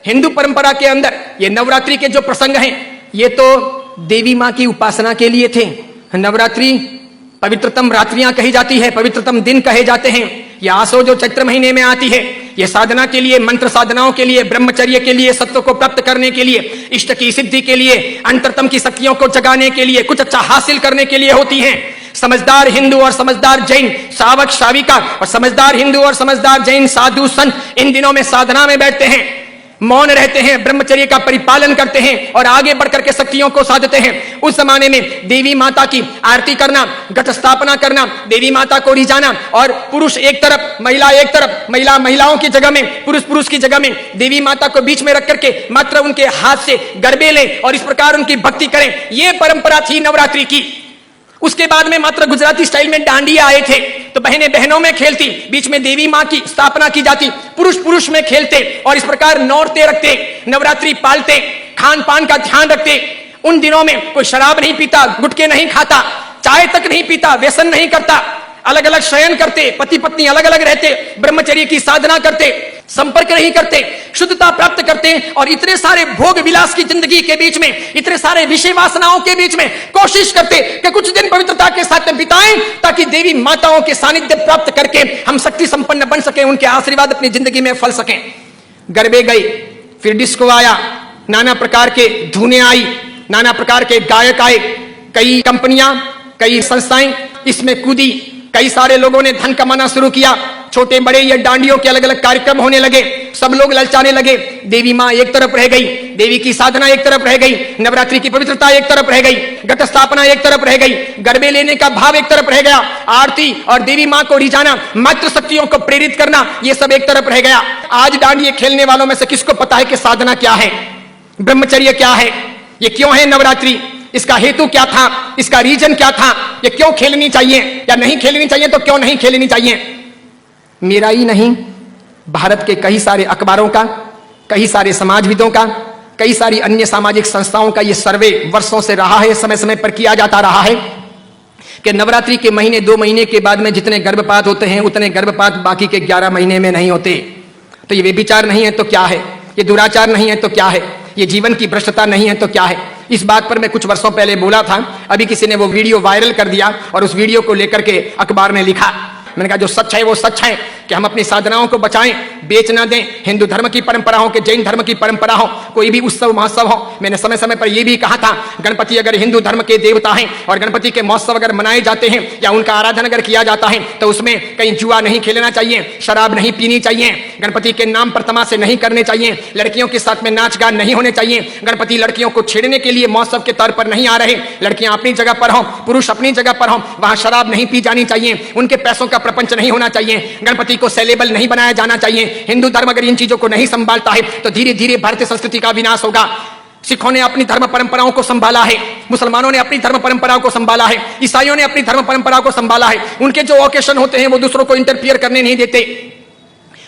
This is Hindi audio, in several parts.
हिंदू परंपरा के अंदर ये नवरात्रि के जो प्रसंग हैं, ये तो देवी मां की उपासना के लिए थे। नवरात्रि पवित्रतम रात्रियां कही जाती है, पवित्रतम दिन कहे जाते हैं। ये आसो जो चैत्र महीने में आती है, ये साधना के लिए, मंत्र साधनाओं के लिए, ब्रह्मचर्य के लिए, सत्व को प्राप्त करने के लिए, इष्ट की सिद्धि के लिए, अंतरतम की शक्तियों को जगाने के लिए, कुछ अच्छा हासिल करने के लिए होती हैं। समझदार हिंदू और समझदार जैन श्रावक श्राविका और समझदार हिंदू और समझदार जैन साधु संत इन दिनों में साधना में बैठते हैं, मौन रहते हैं, ब्रह्मचर्य का परिपालन करते हैं और आगे बढ़कर के शक्तियों को साधते हैं। उस जमाने में देवी माता की आरती करना, घट स्थापना करना, देवी माता को रिझाना और पुरुष एक तरफ, महिला एक तरफ, महिलाओं की जगह में, पुरुष की जगह में, देवी माता को बीच में रख करके मात्र उनके हाथ से गरबे लें और इस प्रकार उनकी भक्ति करें। यह परंपरा थी नवरात्रि की। उसके बाद में मात्र गुजराती स्टाइल में डांडिया आए थे, तो बहनें बहनों में खेलती, बीच में देवी मां की स्थापना की जाती, पुरुष में खेलते और इस प्रकार नौरते रखते, नवरात्रि पालते, खान पान का ध्यान रखते। उन दिनों में कोई शराब नहीं पीता, गुटखे नहीं खाता, चाय तक नहीं पीता, व्यसन नहीं करता, अलग अलग शयन करते, पति पत्नी अलग अलग रहते, ब्रह्मचर्य की साधना करते, संपर्क नहीं करते, शुद्धता प्राप्त करते और इतने सारे भोग विलास की जिंदगी के बीच में, इतने सारे विषय वासनाओं के बीच में कोशिश करते कि कुछ दिन पवित्रता के साथ में बिताएं, ताकि देवी माताओं के सानिध्य प्राप्त करके हम शक्ति संपन्न बन सके, उनके आशीर्वाद अपनी जिंदगी में फल सकें। गरबे गए, फिर डिस्को आया, नाना प्रकार के धुनें आई, नाना प्रकार के गायक आए, कई कंपनियां, कई संस्थाएं इसमें कूदी, कई सारे लोगों ने धन कमाना शुरू किया, छोटे बड़े या डांडियों के अलग अलग कार्यक्रम होने लगे, सब लोग ललचाने लगे। देवी मां एक तरफ रह गई, देवी की साधना एक तरफ रह गई, नवरात्रि की पवित्रता एक तरफ रह गई, घट स्थापना एक तरफ रह गई, गरबे लेने का भाव एक तरफ रह गया, आरती और देवी मां को रिझाना, मातृ शक्तियों को प्रेरित करना, यह सब एक तरफ रह गया। आज डांडिये खेलने वालों में से किसको पता है कि साधना क्या है, ब्रह्मचर्य क्या है, ये क्यों है नवरात्रि, इसका हेतु क्या था, इसका रीजन क्या था, ये क्यों खेलनी चाहिए या नहीं खेलनी चाहिए, तो क्यों नहीं खेलनी चाहिए। मेरा ही नहीं, भारत के कई सारे अखबारों का, कई सारे समाजविदों का, कई सारी अन्य सामाजिक संस्थाओं का यह सर्वे वर्षों से रहा है, समय समय पर किया जाता रहा है कि नवरात्रि के महीने 2 महीने के बाद में जितने गर्भपात होते हैं, उतने गर्भपात बाकी के 11 महीने में नहीं होते। तो ये व्यभिचार नहीं है तो क्या है, ये दुराचार नहीं है तो क्या है, ये जीवन की भ्रष्टता नहीं है तो क्या है। इस बात पर मैं कुछ वर्षों पहले बोला था, अभी किसी ने वो वीडियो वायरल कर दिया और उस वीडियो को लेकर के अखबार ने लिखा। मैंने कहा जो सच है वो सच है कि हम अपनी साधनाओं को बचाएं, बेच ना दें। हिंदू धर्म की परंपरा हो कि जैन धर्म की परंपरा हो, कोई भी उत्सव महोत्सव हो, मैंने समय समय पर यह भी कहा था, गणपति अगर हिंदू धर्म के देवता हैं और गणपति के महोत्सव अगर मनाए जाते हैं या उनका आराधन अगर किया जाता है तो उसमें कहीं जुआ नहीं खेलना चाहिए, शराब नहीं पीनी चाहिए, गणपति के नाम पर तमाशे नहीं करने चाहिए, लड़कियों के साथ में नाच गान नहीं होने चाहिए, गणपति लड़कियों को छेड़ने के लिए महोत्सव के तौर पर नहीं आ रहे, लड़कियां अपनी जगह पर हों, पुरुष अपनी जगह पर हों, वहां शराब नहीं पी जानी चाहिए, उनके पैसों का प्रपंच नहीं होना चाहिए, गणपति को सेलेबल नहीं बनाया जाना चाहिए। हिंदू धर्म अगर इन चीजों को नहीं संभालता है तो धीरे धीरे भारतीय संस्कृति का विनाश होगा। सिखों ने अपनी धर्म परंपराओं को संभाला है, मुसलमानों ने अपनी धर्म परंपराओं को संभाला है, ईसाइयों ने अपनी धर्म परंपराओं को संभाला है। उनके जो ओकेशन होते हैं वो दूसरों को इंटरफियर करने नहीं देते,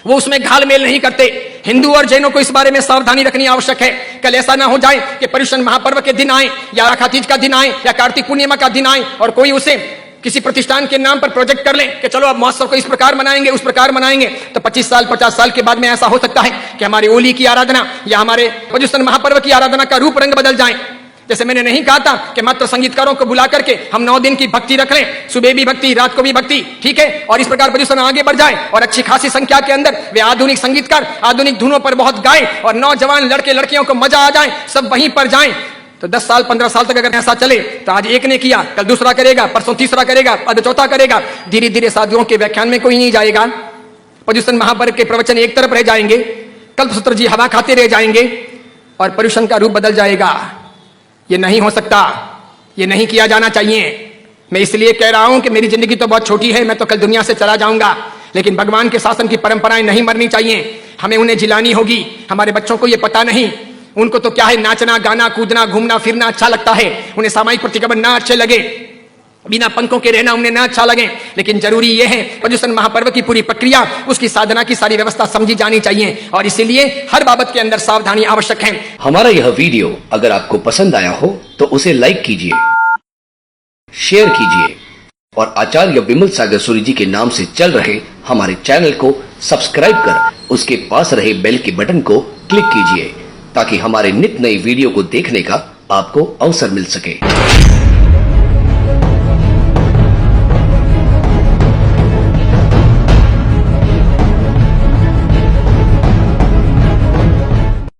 वो उसमें घालमेल नहीं करते। हिंदू और जैनों को इस बारे में सावधानी रखनी आवश्यक है। कल ऐसा ना हो जाए कि पर्युषण महापर्व के दिन आए या आखातीज का दिन आए या कार्तिक पूर्णिमा का दिन आए और कोई उसे किसी प्रतिष्ठान के नाम पर प्रोजेक्ट कर ले कि चलो अब महोत्सव को इस प्रकार मनाएंगे, उस प्रकार मनाएंगे, तो 25 साल 50 साल के बाद में ऐसा हो सकता है कि हमारी होली की आराधना या हमारे पर्युषण महापर्व की आराधना का रूप रंग बदल जाए। जैसे मैंने नहीं कहा था कि मात्र संगीतकारों को बुला करके हम 9 दिन की भक्ति रख लें, सुबह भी भक्ति, रात को भी भक्ति, ठीक है, और इस प्रकार पर्युषण आगे बढ़ जाए और अच्छी खासी संख्या के अंदर वे आधुनिक संगीतकार आधुनिक धुनों पर बहुत गाएं और नौजवान लड़के लड़कियों को मजा आ जाए, सब वहीं पर जाएं। तो 10 साल 15 साल तक अगर ऐसा चले तो आज एक ने किया, कल दूसरा करेगा, परसों तीसरा करेगा, अब चौथा करेगा, धीरे धीरे साधुओं के व्याख्यान में कोई नहीं जाएगा, पर्युषण महापर्व के प्रवचन एक तरफ रह जाएंगे, कल्पसूत्र जी हवा खाते रह जाएंगे और पर्युषण का रूप बदल जाएगा। ये नहीं हो सकता, ये नहीं किया जाना चाहिए। मैं इसलिए कह रहा हूं कि मेरी जिंदगी तो बहुत छोटी है, मैं तो कल दुनिया से चला जाऊंगा, लेकिन भगवान के शासन की परंपराएं नहीं मरनी चाहिए, हमें उन्हें जिलानी होगी। हमारे बच्चों को ये पता नहीं, उनको तो क्या है, नाचना गाना कूदना घूमना फिरना अच्छा लगता है, उन्हें सामाजिक प्रतिक्रमण ना अच्छे लगे, बिना पंखों के रहना उन्हें ना अच्छा लगे, लेकिन जरूरी यह है पर्युषण महापर्व की पूरी प्रक्रिया, उसकी साधना की सारी व्यवस्था समझी जानी चाहिए और इसीलिए हर बाबत के अंदर सावधानी आवश्यक है। हमारा यह वीडियो अगर आपको पसंद आया हो तो उसे लाइक कीजिए, शेयर कीजिए और आचार्य विमल सागर सूरी जी के नाम से चल रहे हमारे चैनल को सब्सक्राइब कर उसके पास रहे बेल के बटन को क्लिक कीजिए ताकि हमारे नित नई वीडियो को देखने का आपको अवसर मिल सके।